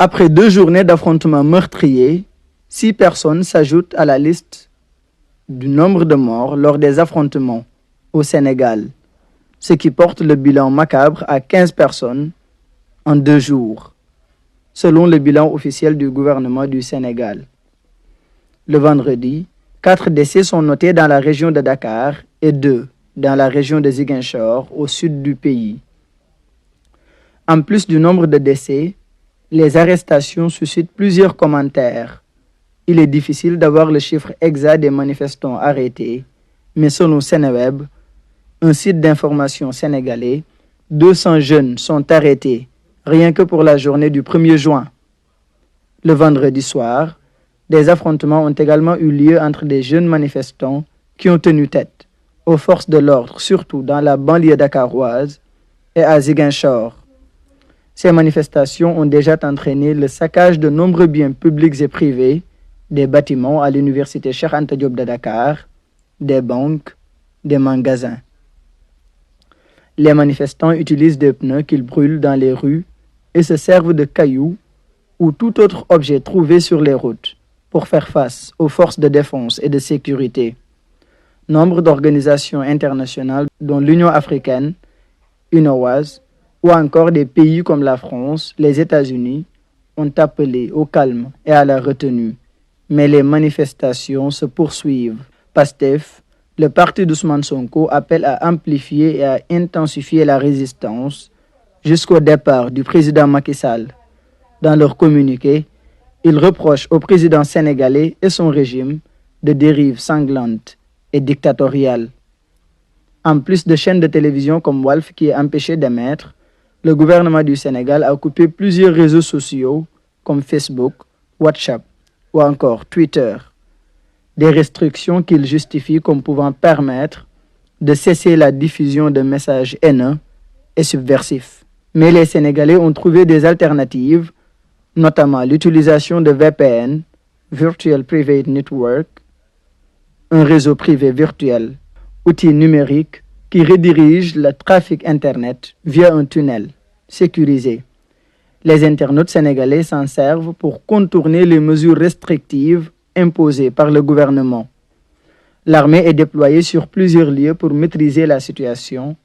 Après 2 journées d'affrontements meurtriers, 6 personnes s'ajoutent à la liste du nombre de morts lors des affrontements au Sénégal, ce qui porte le bilan macabre à 15 personnes en 2 jours, selon le bilan officiel du gouvernement du Sénégal. Le vendredi, 4 décès sont notés dans la région de Dakar et 2 dans la région de Ziguinchor, au sud du pays. En plus du nombre de décès, les arrestations suscitent plusieurs commentaires. Il est difficile d'avoir le chiffre exact des manifestants arrêtés, mais selon Sénéweb, un site d'information sénégalais, 200 jeunes sont arrêtés rien que pour la journée du 1er juin. Le vendredi soir, des affrontements ont également eu lieu entre des jeunes manifestants qui ont tenu tête aux forces de l'ordre, surtout dans la banlieue dakaroise et à Ziguinchor. Ces manifestations ont déjà entraîné le saccage de nombreux biens publics et privés, des bâtiments à l'université Cheikh Anta Diop de Dakar, des banques, des magasins. Les manifestants utilisent des pneus qu'ils brûlent dans les rues et se servent de cailloux ou tout autre objet trouvé sur les routes pour faire face aux forces de défense et de sécurité. Nombre d'organisations internationales, dont l'Union africaine, UNOWAS, ou encore des pays comme la France, les États-Unis, ont appelé au calme et à la retenue. Mais les manifestations se poursuivent. PASTEF, le parti d'Ousmane Sonko, appelle à amplifier et à intensifier la résistance jusqu'au départ du président Macky Sall. Dans leur communiqué, ils reprochent au président sénégalais et son régime de dérives sanglantes et dictatoriales. En plus de chaînes de télévision comme Walf qui est empêché d'émettre, le gouvernement du Sénégal a coupé plusieurs réseaux sociaux comme Facebook, WhatsApp ou encore Twitter. Des restrictions qu'il justifie comme pouvant permettre de cesser la diffusion de messages haineux et subversifs. Mais les Sénégalais ont trouvé des alternatives, notamment l'utilisation de VPN, Virtual Private Network, un réseau privé virtuel, outil numérique qui redirige le trafic Internet via un tunnel sécurisé. Les internautes sénégalais s'en servent pour contourner les mesures restrictives imposées par le gouvernement. L'armée est déployée sur plusieurs lieux pour maîtriser la situation.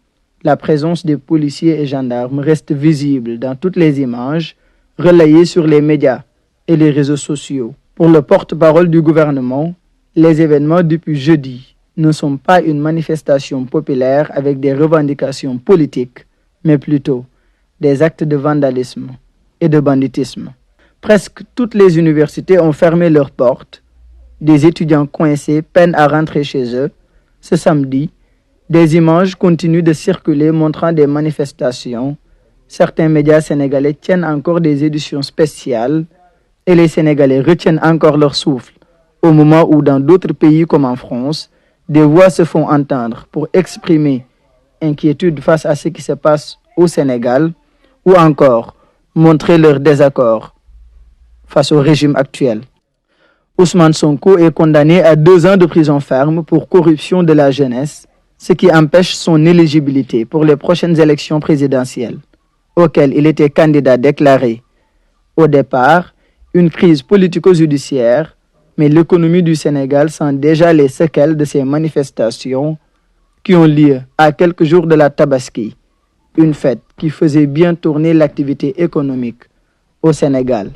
La présence des policiers et gendarmes reste visible dans toutes les images relayées sur les médias et les réseaux sociaux. Pour le porte-parole du gouvernement, les événements depuis jeudi ne sont pas une manifestation populaire avec des revendications politiques, mais plutôt des actes de vandalisme et de banditisme. Presque toutes les universités ont fermé leurs portes. Des étudiants coincés peinent à rentrer chez eux. Ce samedi, des images continuent de circuler montrant des manifestations. Certains médias sénégalais tiennent encore des éditions spéciales et les Sénégalais retiennent encore leur souffle au moment où dans d'autres pays comme en France, des voix se font entendre pour exprimer inquiétude face à ce qui se passe au Sénégal ou encore montrer leur désaccord face au régime actuel. Ousmane Sonko est condamné à 2 ans de prison ferme pour corruption de la jeunesse, ce qui empêche son éligibilité pour les prochaines élections présidentielles, auxquelles il était candidat déclaré. Au départ, une crise politico-judiciaire, mais l'économie du Sénégal sent déjà les séquelles de ces manifestations qui ont lieu à quelques jours de la Tabaski, une fête qui faisait bien tourner l'activité économique au Sénégal.